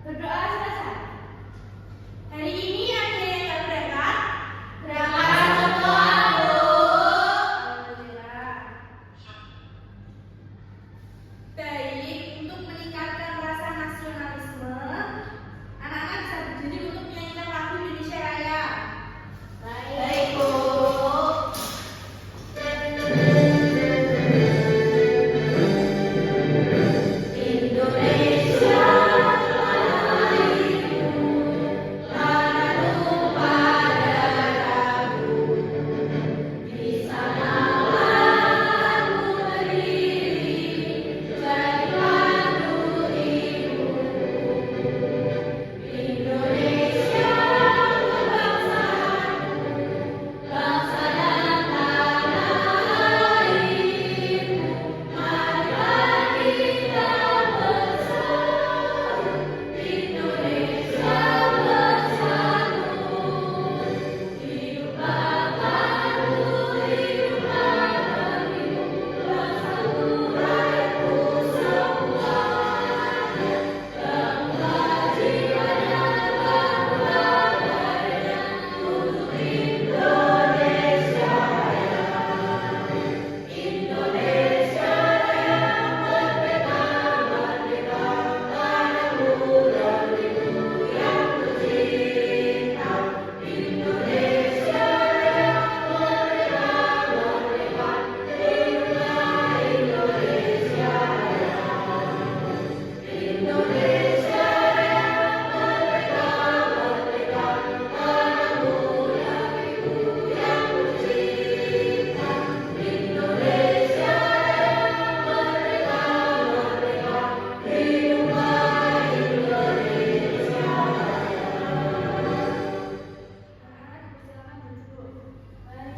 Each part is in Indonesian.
Berdoa selesai. Hari ini ada yang nggak berangkat? Berangkat semua, Bu. Alhamdulillah. Baik, untuk meningkatkan rasa nasionalisme, anak-anak bisa berdiri untuk menyanyikan lagu Indonesia Raya. Baik, Bu. Indonesia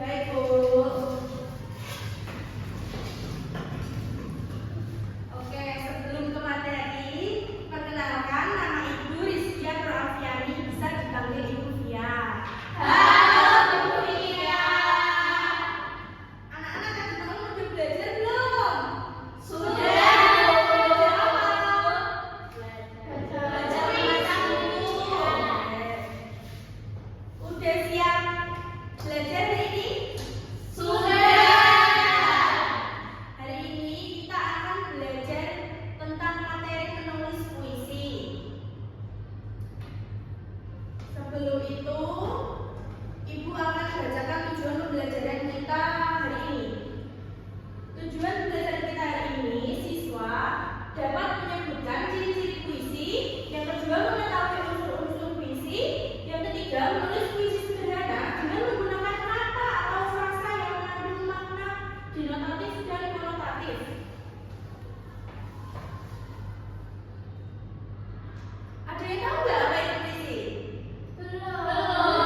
Baik, Bu. Oke, sebelum ke materi, perkenalkan nama Ibu Rizkia Nuralfiani, bisa dipanggil Ibu Fia. Halo, Bu Fia. Anak-anak tadi malam udah belajar belum? Sudah, Bu. Belajar apa? Baca tulisan, Bu. Udah siap belajar hari ini? Sudah. Hari ini kita akan belajar tentang materi menulis puisi. Sebelum itu, Ibu akan bacakan tujuan pembelajaran kita hari ini. Tujuan pembelajaran kita hari ini, siswa dapat menyebutkan ciri-ciri puisi. Yang kedua, mengetahui unsur-unsur puisi. Yang ketiga, menulis puisi sederhana dengan menggunakan kata atau frasa yang mengandung makna denotatif dan konotatif. Ada yang tahu nggak apa itu puisi? Belum.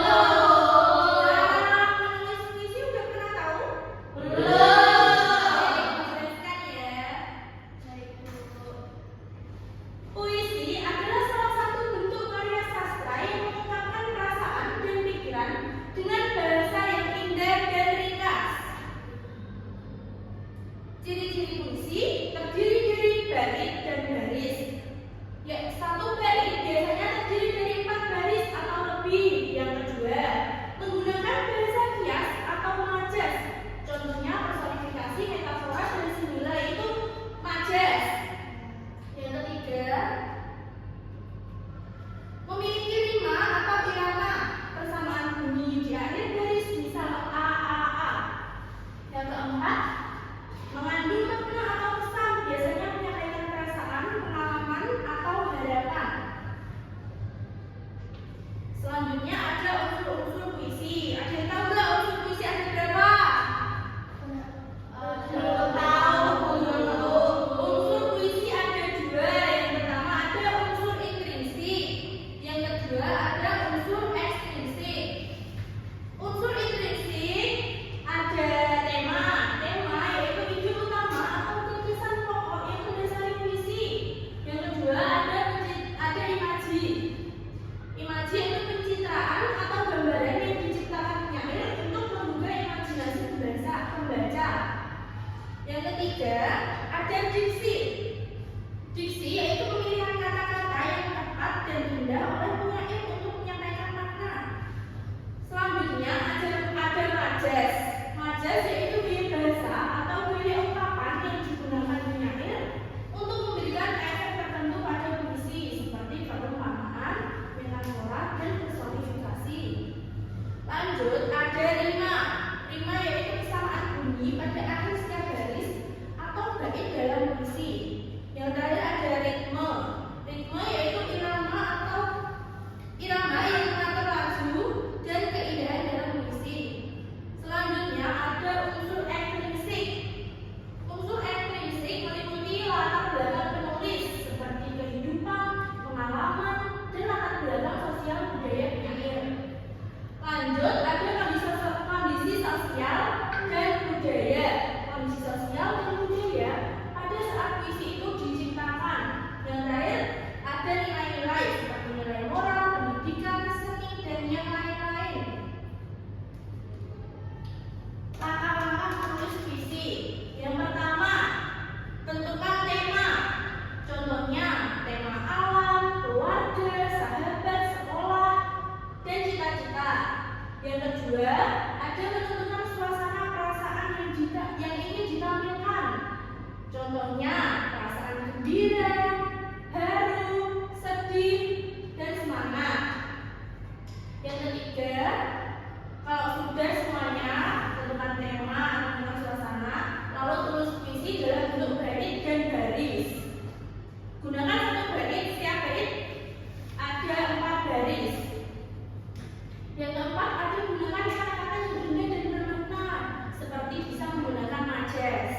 ada menggunakan kata-kata yang indah dan bermakna, seperti bisa menggunakan majas.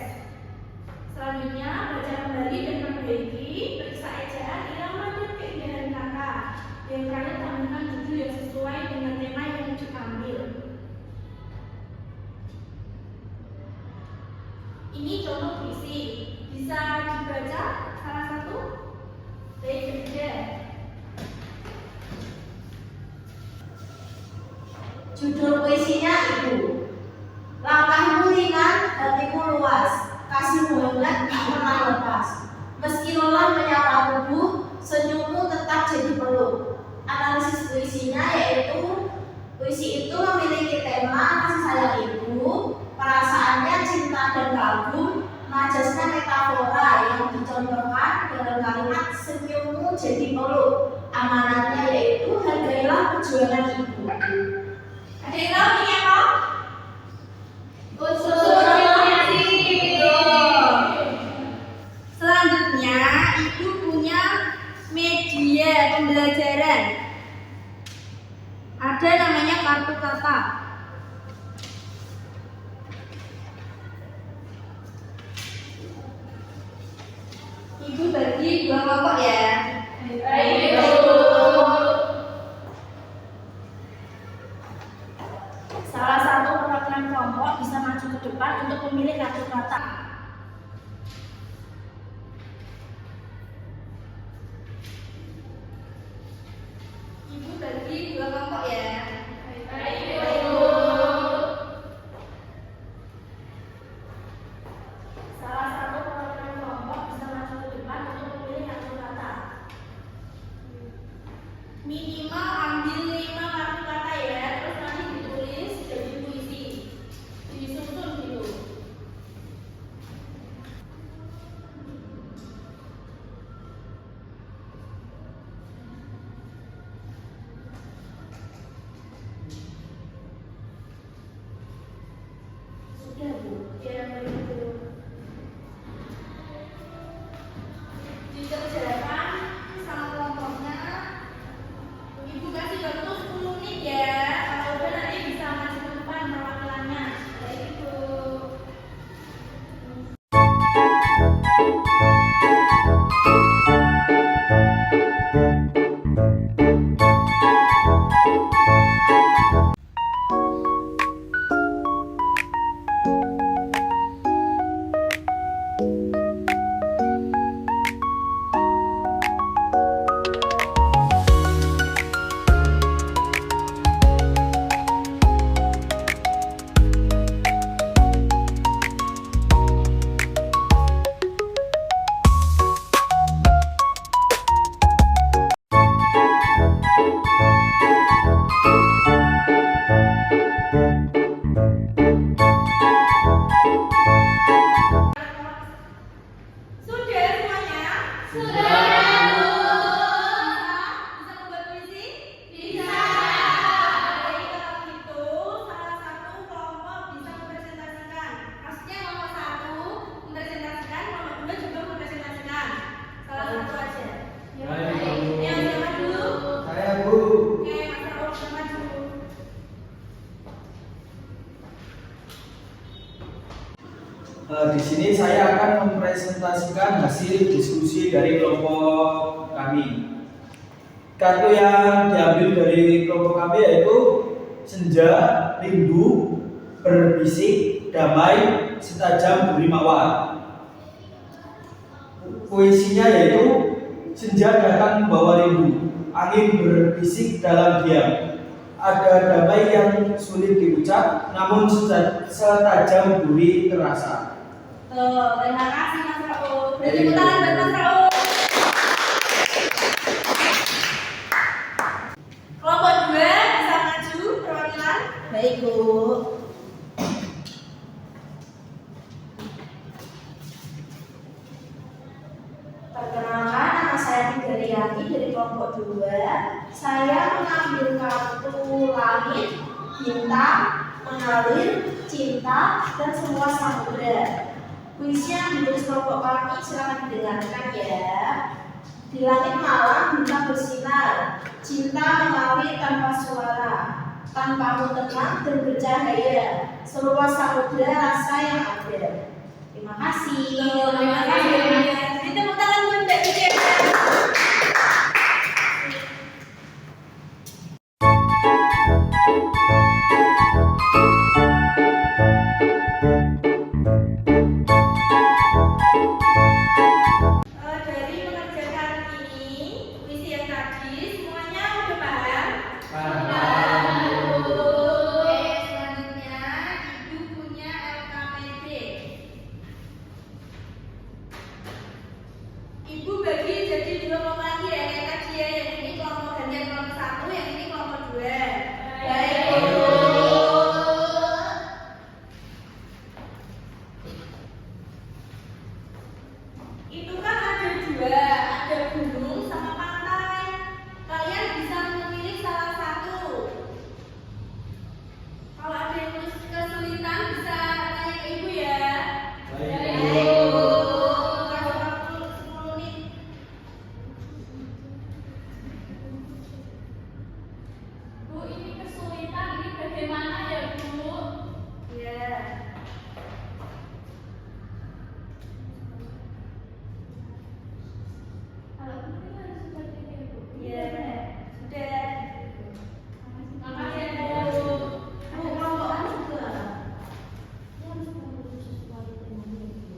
Selanjutnya, baca kembali dan perbaiki, periksa ejaan, irama, dan keindahan kata. Yang terakhir, tambahkan judul yang sesuai dengan tema yang diambil. Ini contoh puisi, bisa dibaca salah satu? Baik, kerja. Judul puisinya Ibu. Langkahmu ringan, hatimu luas, kasihmu hangat tak pernah lepas. Meski lelah menyapa tubuh, senyummu tetap jadi peluk. Analisis puisinya yaitu puisi itu memiliki tema kasih sayang ibu, perasaannya cinta dan kagum, majasnya metafora yang dicontohkan dalam kalimat senyummu jadi peluk. Amanatnya yaitu hargailah perjuangan ibu. Ada yang tahu ini apa? Selanjutnya, ibu punya media pembelajaran. Ada namanya kartu kata. Ibu bagi dua kelompok ya. Salah satu perwakilan kelompok bisa maju ke depan untuk memilih kartu kata. Ibu bagi dua kelompok ya. Salah satu perwakilan kelompok bisa maju ke depan untuk memilih kartu kata. Minimal ambil 5 kartu kata ya, terus nanti ditulis jadi puisi, disusun gitu. Sudah Bu, ya begitu. Dikerjakan sama kelompoknya. Ibu kasih waktu 10 menit ya. Kalau udah nanti bisa maju ke depan perwakilannya. Baik Ibu. Sudah semuanya? Bisa membuat puisi? Bisa. Baik, kalau gitu salah satu kelompok bisa mempresentasikan. Maksudnya kelompok 1 mempresentasikan, kelompok 2 juga mempresentasikan. Salah satu aja. Yang siapa dulu? Saya Bu. Oke, Mas Raul bisa maju. Di sini saya akan mempresentasikan hasil diskusi dari kelompok kami. Kartu yang diambil dari kelompok kami yaitu senja, rindu, berbisik, damai, setajam duri mawar. Puisinya yaitu senja datang membawa rindu, angin berbisik dalam diam. Ada damai yang sulit diucap, namun setajam duri terasa. Tuh, terima kasih Mas Raul. Beri tepuk tangan buat Mas Raul. Kelompok 2 bisa maju perwakilan. Baik Bu. Perkenalkan, nama saya Tigariyati dari kelompok 2. Saya mengambil kartu langit, bintang, mengalir, cinta, dan semua samudera. Puisi yang ditulis kelompok kami silakan didengarkan ya. Di langit malam bintang bersinar, cinta mengalir tanpa suara. tanpamu tenang dan bercahaya, seluas samudra rasa yang ada. Terima kasih. Terima kasih. Beri tepuk tangan buat Mbak Kiki. Dari pengerjaan ini, puisi yang tadi semuanya udah paham? Selanjutnya, Ibu punya LKPD. Ibu bagi jadi 2 kelompok lagi ya, kayak tadi ya. Yang ini kelompok gantian kelompok 1, yang ini kelompok 2. Baik, Ibu. Itu kan ada 2, ada gunung sama pantai. Kalian bisa memilih salah satu. Kalau ada yang kesulitan bisa tanya ke Ibu ya. Baik, Ibu. Ibu. Kasih waktu 10 menit. Bu, ini kesulitan, ini bagaimana ya Bu? Ya. Kalau ini harus seperti ini Bu. Ya. Sudah. Makasih Bu. Bu. Bu, kelompokan juga.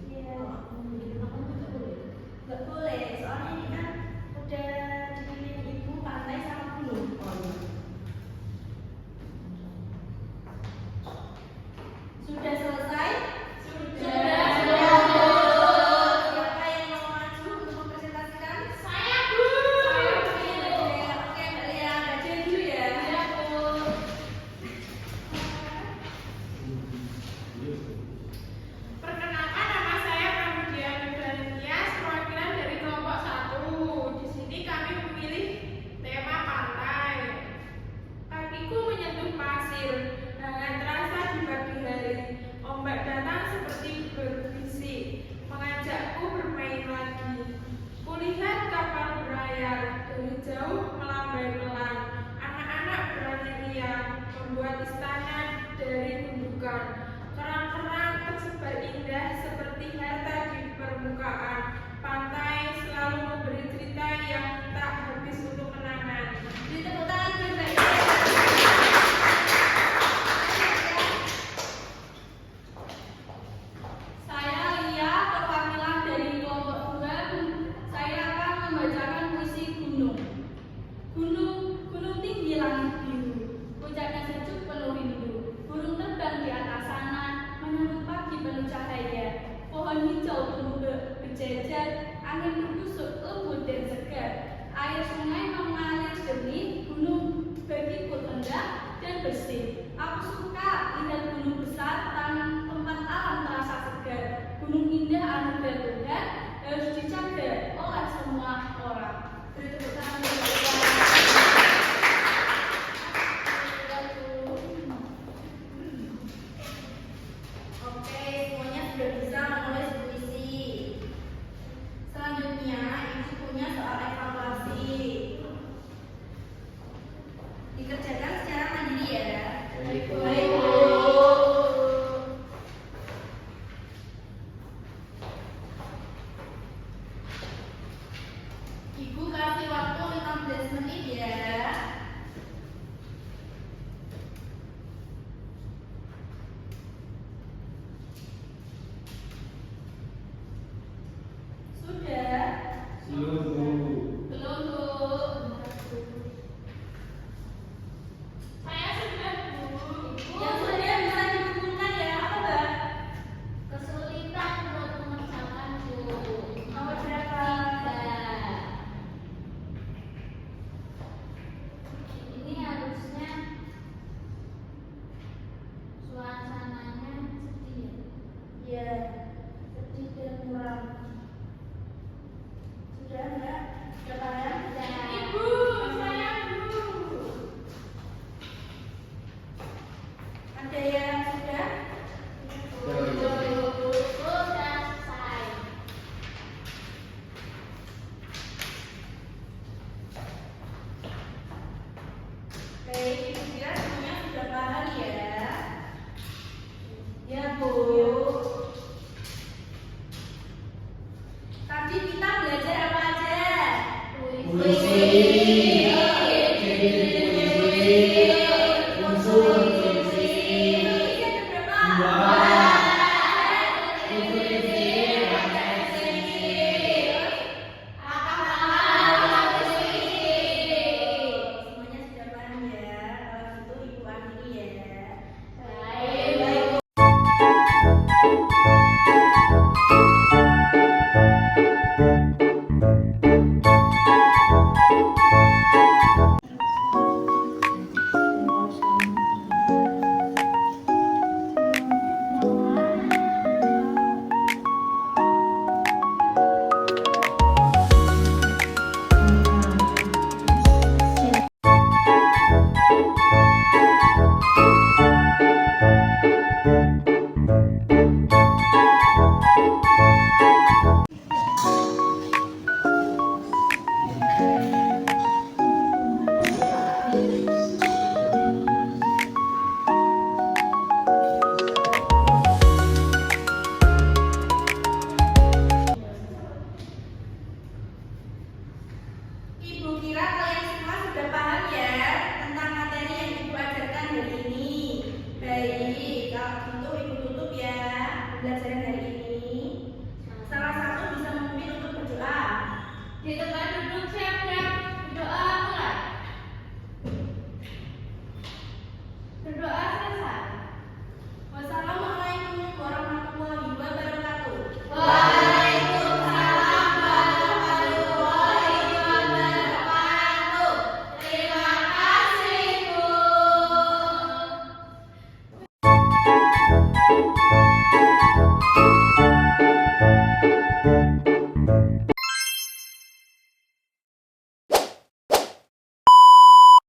Iya. Nggak boleh, soalnya ini kan udah dipilih Ibu pantai sama gunung. Sudah selesai? Sudah. Siapa yang mau maju untuk mempresentasikan? Saya Bu. Saya Bu. Oke, Mbak Lia, baca dulu ya. Ya Bu. Perkenalkan, nama saya Pramudia Nugradia, perwakilan dari kelompok 1. Di sini kami memilih tema pantai. Kakiku menyentuh pasir, hangat terasa di pagi hari. Ombak datang seperti berbisik, mengajakku bermain lagi. Kulihat kapal berlayar, dari jauh melambai pelan. Anak-anak berani riang, membuat istana dari gundukan. Kerang-kerang tersebar indah seperti harta di permukaan. Pantai selalu memberi cerita yang tak habis untuk kenangan. Beri tepuk tangan buat Mbak Lia. Saya Lia, perwakilan dari kelompok 2. Saya akan membacakan puisi gunung. Gunung tinggi langit biru, puncaknya sejuk penuh rindu. Burung terbang di atas sana, menyambut pagi penuh cahaya. Pohon hijau tumbuh berjejer, angin berbusuk lembut dan segar. Air sungai Tadi kita belajar apa aja? Semuanya sudah paham ya? Kalau gitu ibu akhiri ya. Ibu kira kalian semua sudah paham ya?